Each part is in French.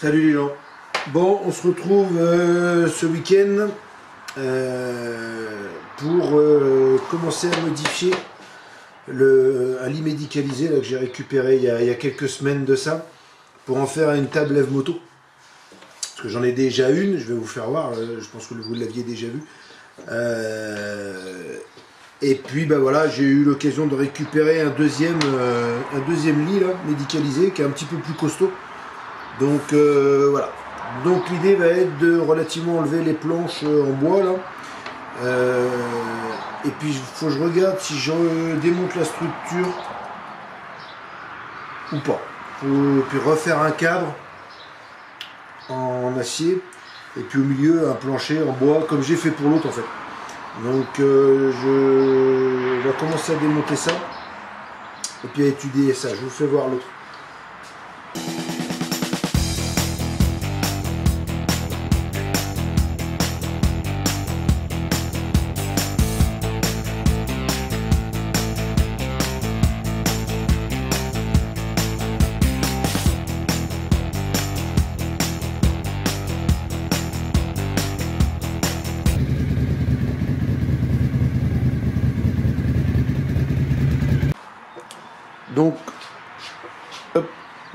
Salut les gens. Bon, on se retrouve ce week-end pour commencer à modifier un lit médicalisé là, que j'ai récupéré il y a quelques semaines de ça, pour en faire une table lève-moto. Parce que j'en ai déjà une, je vais vous faire voir, je pense que vous l'aviez déjà vu. Et puis bah voilà, j'ai eu l'occasion de récupérer un deuxième lit là, médicalisé, qui est un petit peu plus costaud. Donc voilà. Donc l'idée va être de relativement enlever les planches en bois là. Et puis il faut que je regarde si je démonte la structure ou pas. Puis refaire un cadre en acier. Et puis au milieu un plancher en bois comme j'ai fait pour l'autre en fait. Donc je vais commencer à démonter ça. Et puis à étudier ça. Je vous fais voir l'autre.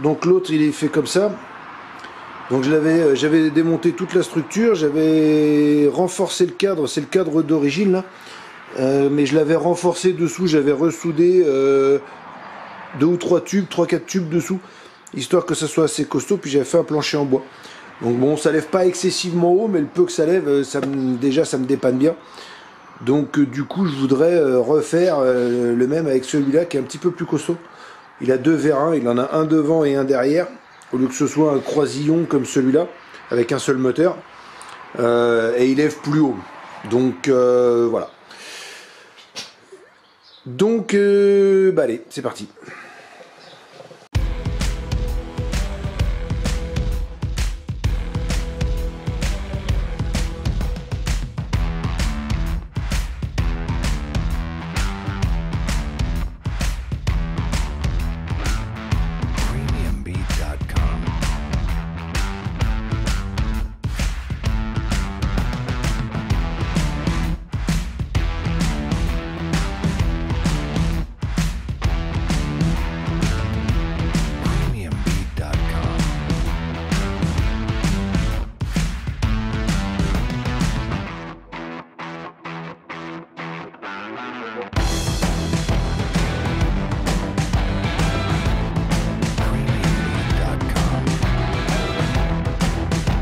Donc l'autre il est fait comme ça. Donc j'avais démonté toute la structure, j'avais renforcé le cadre, c'est le cadre d'origine là, mais je l'avais renforcé dessous, j'avais ressoudé 2 ou 3 tubes, 3-4 tubes dessous, histoire que ça soit assez costaud, puis j'avais fait un plancher en bois. Donc bon, ça lève pas excessivement haut, mais le peu que ça lève, déjà ça me dépanne bien. Donc du coup je voudrais refaire le même avec celui-là qui est un petit peu plus costaud. Il a 2 vérins, il en a un devant et un derrière, au lieu que ce soit un croisillon comme celui-là, avec un seul moteur, et il lève plus haut. Donc voilà. Donc bah allez, c'est parti.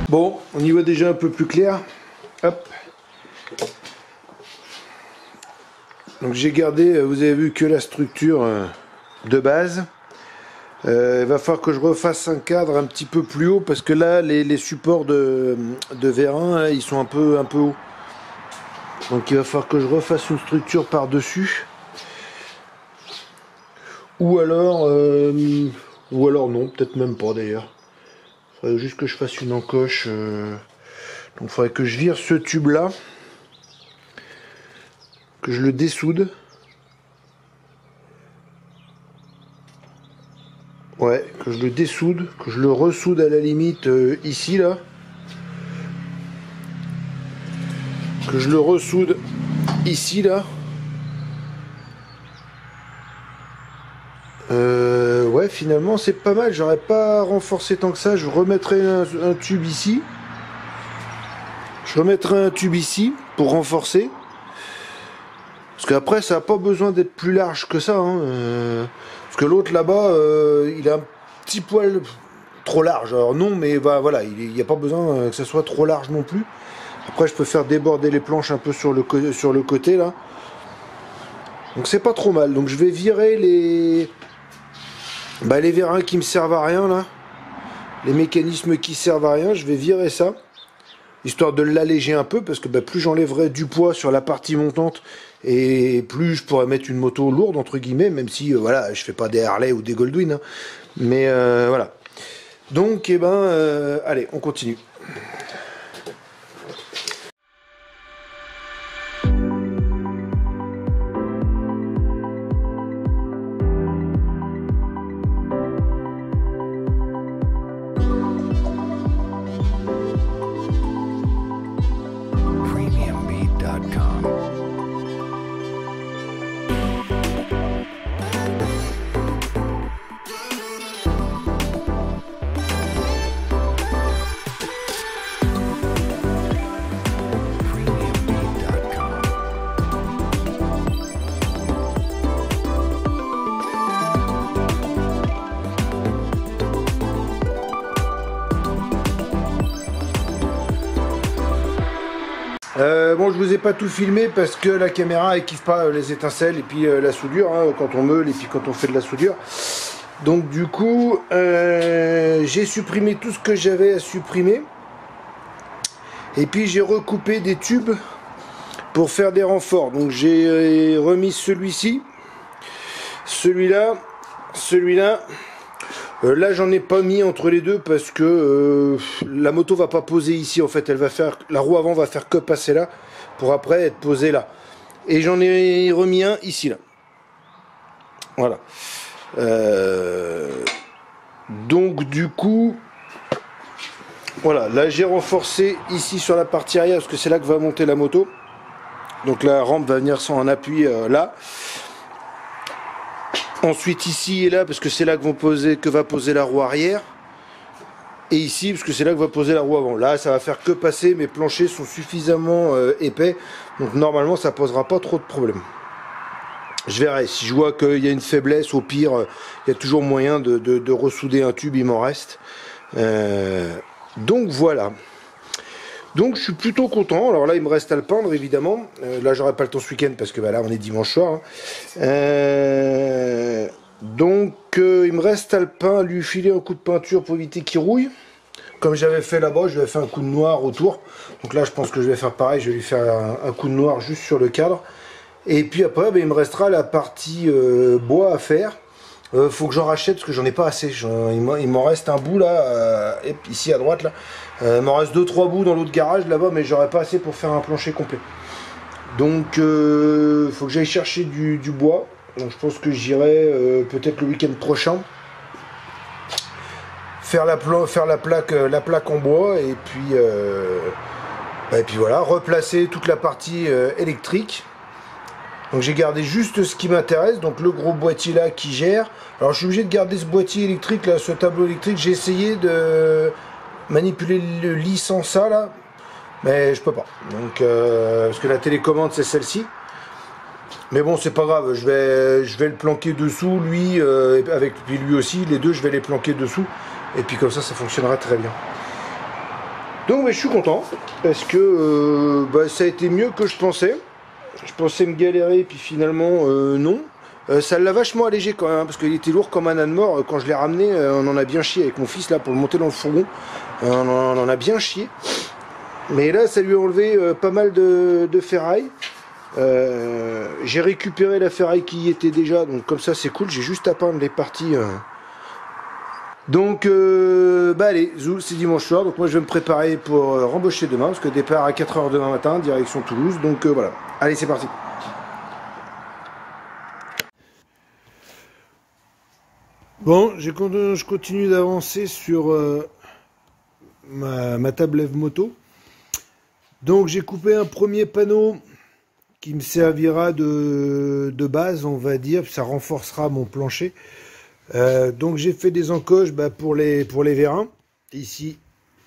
Bon, on y voit déjà un peu plus clair. Hop. Donc j'ai gardé, vous avez vu, que la structure de base. Il va falloir que je refasse un cadre un petit peu plus haut, parce que là, les supports de vérin, hein, ils sont un peu hauts. Donc il va falloir que je refasse une structure par-dessus. Ou alors non, peut-être même pas d'ailleurs. Il faudrait juste que je fasse une encoche. Donc il faudrait que je vire ce tube là, que je le dessoude. Ouais, que je le dessoude, que je le ressoude à la limite ici là. Que je le ressoude ici là. Ouais, finalement c'est pas mal, j'aurais pas renforcé tant que ça. Je remettrai un tube ici. Je remettrai un tube ici pour renforcer. Parce qu'après ça n'a pas besoin d'être plus large que ça, hein. Parce que l'autre là-bas il a un petit poil trop large. Alors non, mais bah, voilà, il n'y a pas besoin que ça soit trop large non plus. Après je peux faire déborder les planches un peu sur le côté là. Donc c'est pas trop mal. Donc je vais virer les vérins qui me servent à rien là. Les mécanismes qui servent à rien, je vais virer ça. Histoire de l'alléger un peu, parce que plus j'enlèverai du poids sur la partie montante, et plus je pourrais mettre une moto lourde entre guillemets, même si voilà, je fais pas des Harley ou des Goldwyn, hein. Mais voilà. Donc allez, on continue. Bon, je vous ai pas tout filmé parce que la caméra elle kiffe pas les étincelles et puis la soudure hein, quand on meule et puis quand on fait de la soudure. Donc du coup, j'ai supprimé tout ce que j'avais à supprimer. Et puis j'ai recoupé des tubes pour faire des renforts. Donc j'ai remis celui-ci, celui-là, celui-là. Là j'en ai pas mis entre les deux parce que la moto va pas poser ici en fait, elle va faire, la roue avant va faire que passer là pour après être posée là. Et j'en ai remis un ici là. Voilà. Donc du coup, voilà, là j'ai renforcé ici sur la partie arrière parce que c'est là que va monter la moto. Donc la rampe va venir sans un appui là. Ensuite ici et là parce que c'est là que va poser la roue arrière. Et ici parce que c'est là que va poser la roue avant. Là ça va faire que passer, mes planchers sont suffisamment épais. Donc normalement ça posera pas trop de problèmes. Je verrai, si je vois qu'il y a une faiblesse, au pire, il y a toujours moyen de ressouder un tube, il m'en reste. Donc voilà. Donc je suis plutôt content. Alors là il me reste à le peindre évidemment. Là j'aurai pas le temps ce week-end parce que bah, là on est dimanche soir. Hein. Donc il me reste à le peindre, lui filer un coup de peinture pour éviter qu'il rouille. Comme j'avais fait là-bas, je vais faire un coup de noir autour. Donc là je pense que je vais faire pareil, je vais lui faire un coup de noir juste sur le cadre. Et puis après bah, il me restera la partie bois à faire. Faut que j'en rachète parce que j'en ai pas assez. Il m'en reste un bout là, ici à droite là. Il m'en reste 2-3 bouts dans l'autre garage là-bas, mais j'aurais pas assez pour faire un plancher complet. Donc faut que j'aille chercher du bois. Donc je pense que j'irai peut-être le week-end prochain faire la plaque en bois et puis voilà, replacer toute la partie électrique. Donc j'ai gardé juste ce qui m'intéresse, donc le gros boîtier là qui gère. Alors je suis obligé de garder ce boîtier électrique là, ce tableau électrique. J'ai essayé de manipuler le lit sans ça là, mais je peux pas. Donc parce que la télécommande c'est celle-ci. Mais bon c'est pas grave, je vais le planquer dessous, lui puis lui aussi, les deux je vais les planquer dessous. Et puis comme ça fonctionnera très bien. Donc mais je suis content parce que ça a été mieux que je pensais. Je pensais me galérer, puis finalement, non. Ça l'a vachement allégé quand même, hein, parce qu'il était lourd comme un âne mort. Quand je l'ai ramené, on en a bien chié avec mon fils, là, pour le monter dans le fourgon. On en a bien chié. Mais là, ça lui a enlevé pas mal de ferraille. J'ai récupéré la ferraille qui y était déjà, donc comme ça, c'est cool. J'ai juste à peindre les parties... Donc, allez, Zoul, c'est dimanche soir, donc moi je vais me préparer pour rembaucher demain, parce que départ à 4 h demain matin, direction Toulouse, donc voilà. Allez, c'est parti. Bon, je continue d'avancer sur ma table lève moto. Donc j'ai coupé un premier panneau qui me servira de base, on va dire, ça renforcera mon plancher. Donc j'ai fait des encoches pour les vérins, ici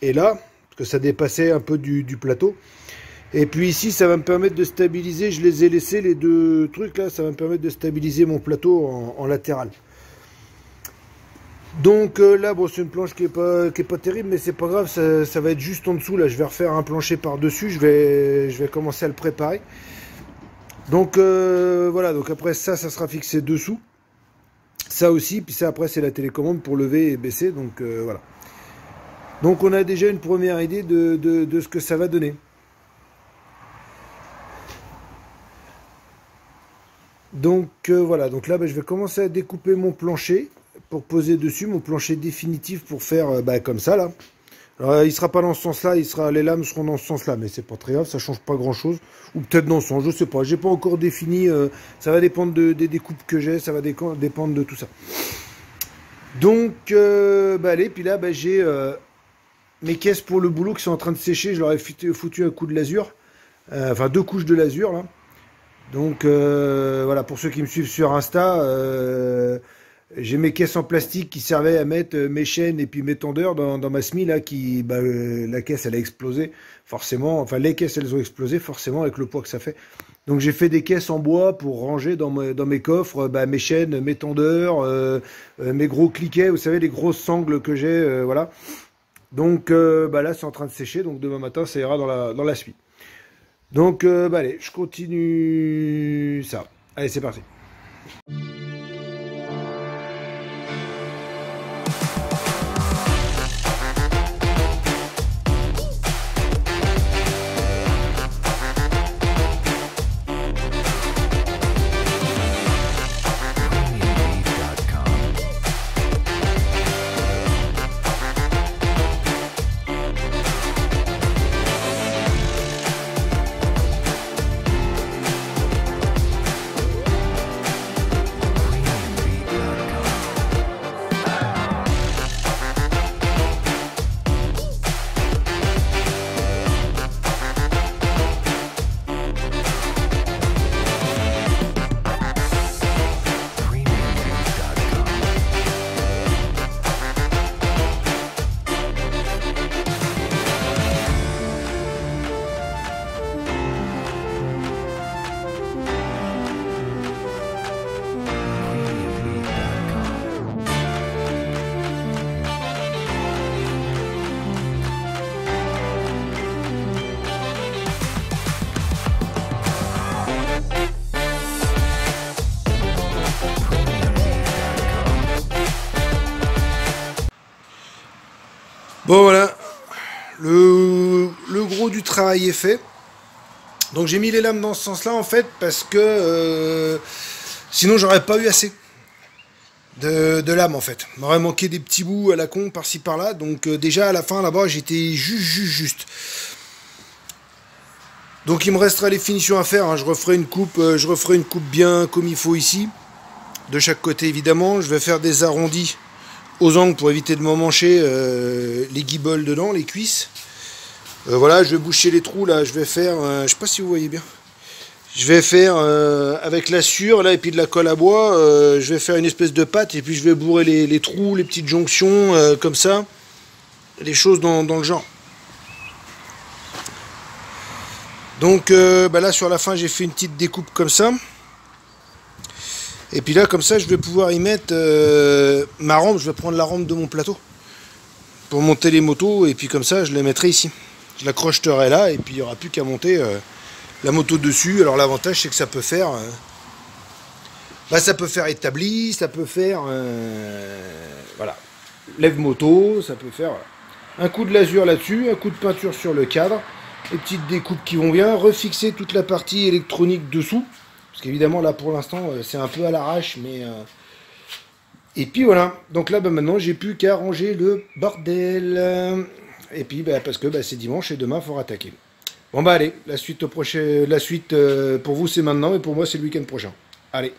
et là, parce que ça dépassait un peu du plateau. Et puis ici ça va me permettre de stabiliser, je les ai laissés les deux trucs là, ça va me permettre de stabiliser mon plateau en latéral. Donc là bon c'est une planche qui est pas terrible, mais c'est pas grave, ça va être juste en dessous. Là je vais refaire un plancher par dessus, je vais commencer à le préparer. Donc voilà, donc après ça sera fixé dessous. Ça aussi, puis ça après c'est la télécommande pour lever et baisser, donc voilà. Donc on a déjà une première idée de ce que ça va donner. Donc voilà, donc là je vais commencer à découper mon plancher pour poser dessus, mon plancher définitif pour faire comme ça là. Alors il sera pas dans ce sens-là, les lames seront dans ce sens-là, mais c'est pas très grave, ça change pas grand-chose. Ou peut-être dans ce sens, je sais pas, j'ai pas encore défini, ça va dépendre des découpes que j'ai, ça va dépendre de tout ça. Donc allez, puis là j'ai mes caisses pour le boulot qui sont en train de sécher, je leur ai foutu un coup de lasure, enfin 2 couches de lasure là. Donc voilà, pour ceux qui me suivent sur Insta, j'ai mes caisses en plastique qui servaient à mettre mes chaînes et puis mes tendeurs dans ma semi là, la caisse elle a explosé forcément, enfin les caisses elles ont explosé forcément avec le poids que ça fait. Donc j'ai fait des caisses en bois pour ranger dans mes coffres mes chaînes, mes tendeurs, mes gros cliquets, vous savez les grosses sangles que j'ai, voilà. Donc là c'est en train de sécher, donc demain matin ça ira dans la suie. Donc, bah allez, je continue ça. Allez, c'est parti. Bon voilà, le gros du travail est fait. Donc j'ai mis les lames dans ce sens-là en fait parce que sinon j'aurais pas eu assez de lames en fait. Il m'aurait manqué des petits bouts à la con par-ci par-là. Donc déjà à la fin là-bas j'étais juste. Donc il me restera les finitions à faire. Hein. Je referai une coupe bien comme il faut ici. De chaque côté évidemment. Je vais faire des arrondis aux angles pour éviter de m'emmancher les guibolles dedans, les cuisses. Voilà, je vais boucher les trous là, je vais faire, je sais pas si vous voyez bien, je vais faire avec la sciure là et puis de la colle à bois, je vais faire une espèce de pâte et puis je vais bourrer les trous, les petites jonctions comme ça, les choses dans le genre. Donc bah là sur la fin j'ai fait une petite découpe comme ça. Et puis là, comme ça, je vais pouvoir y mettre ma rampe. Je vais prendre la rampe de mon plateau pour monter les motos. Et puis comme ça, je les mettrai ici. Je la crocheterai là. Et puis il n'y aura plus qu'à monter la moto dessus. Alors l'avantage, c'est que ça peut faire... ça peut faire établi. Ça peut faire... voilà. Lève-moto. Ça peut faire... un coup de lasure là-dessus. Un coup de peinture sur le cadre. Les petites découpes qui vont bien. Refixer toute la partie électronique dessous. Parce qu'évidemment, là, pour l'instant, c'est un peu à l'arrache, mais... Et puis voilà. Donc là, maintenant, j'ai plus qu'à ranger le bordel. Et puis, parce que c'est dimanche et demain, il faut rattaquer. Bon, allez, la suite pour vous, c'est maintenant, et pour moi, c'est le week-end prochain. Allez.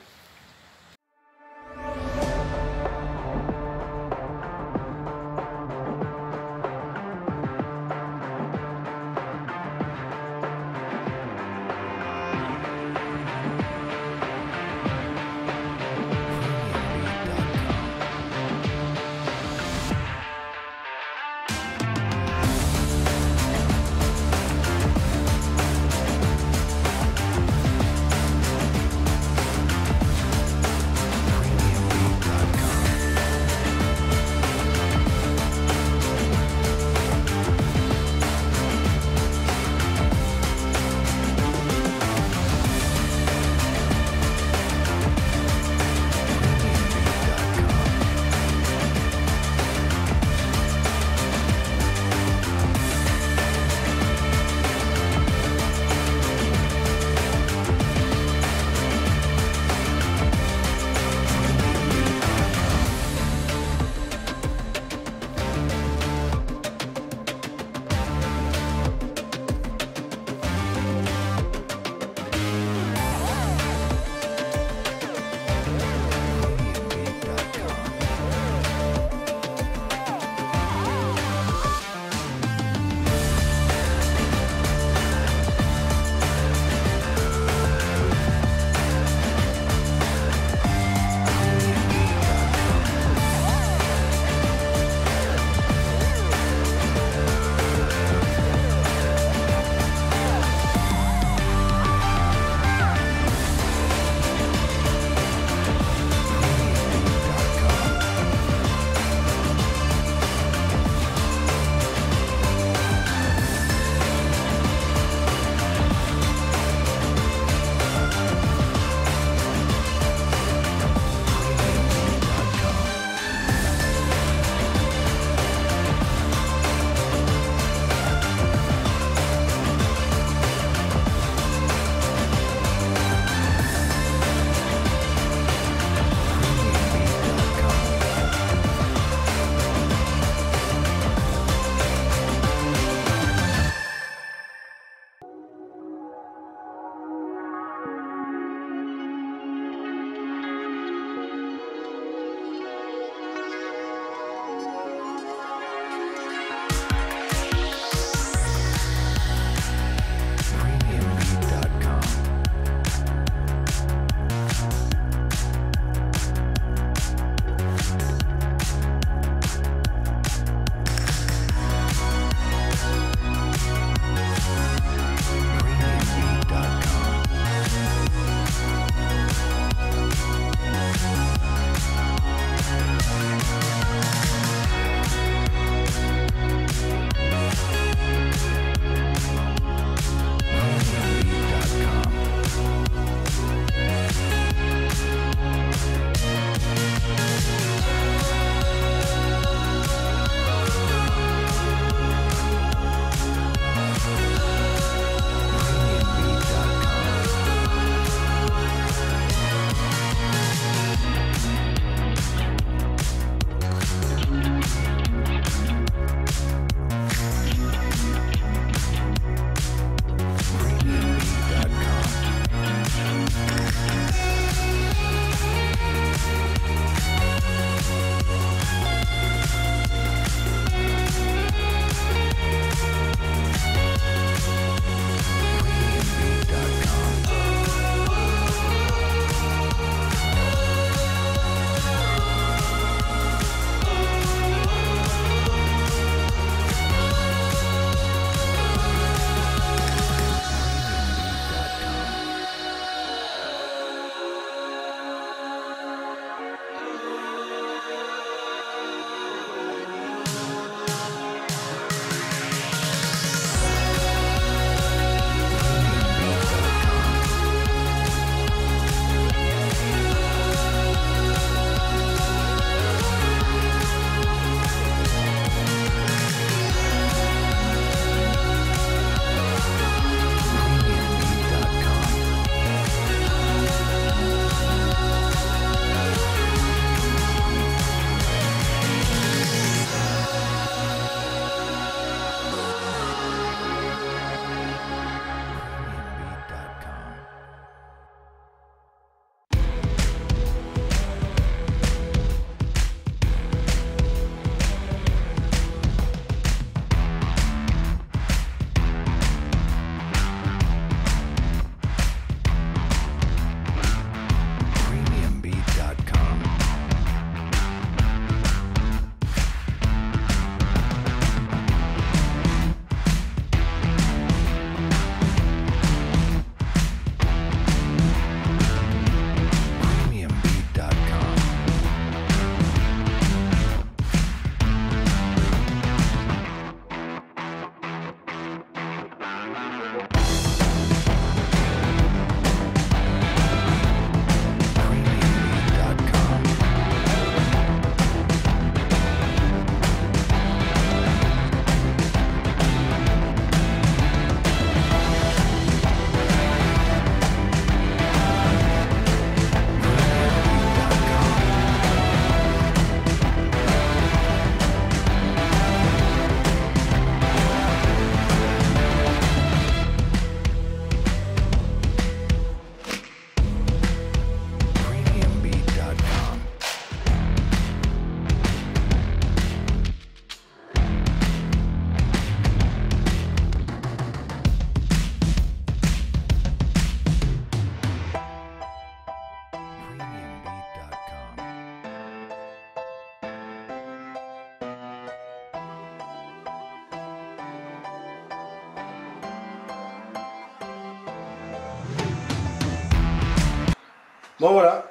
Bon voilà,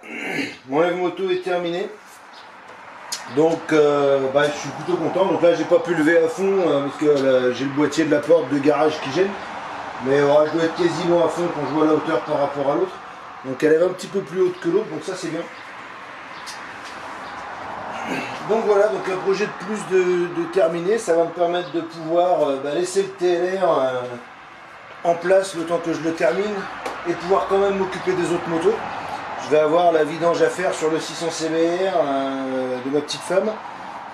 mon lève moto est terminé. Donc je suis plutôt content. Donc là j'ai pas pu lever à fond parce que j'ai le boîtier de la porte de garage qui gêne. Mais je dois être quasiment à fond quand je vois la hauteur par rapport à l'autre. Donc elle est un petit peu plus haute que l'autre, donc ça c'est bien. Donc voilà, donc un projet de plus de terminer, ça va me permettre de pouvoir laisser le TLR en place le temps que je le termine et pouvoir quand même m'occuper des autres motos. Je vais avoir la vidange à faire sur le 600 CBR de ma petite femme.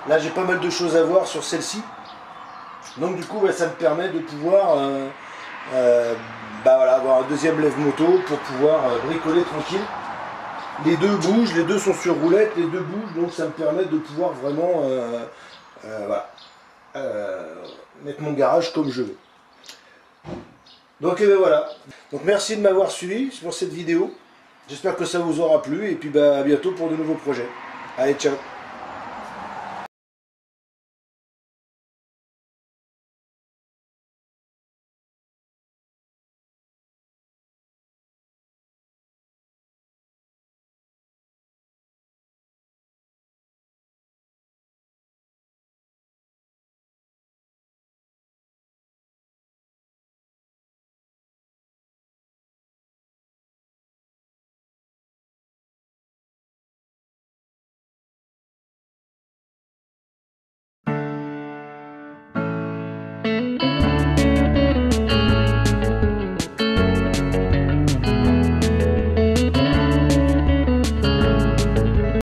Là j'ai pas mal de choses à voir sur celle-ci. Donc du coup ça me permet de pouvoir avoir un deuxième lève moto pour pouvoir bricoler tranquille. Les deux bougent, les deux sont sur roulette, les deux bougent, donc ça me permet de pouvoir vraiment mettre mon garage comme je veux. Donc voilà. Donc merci de m'avoir suivi pour cette vidéo. J'espère que ça vous aura plu et puis à bientôt pour de nouveaux projets. Allez, ciao.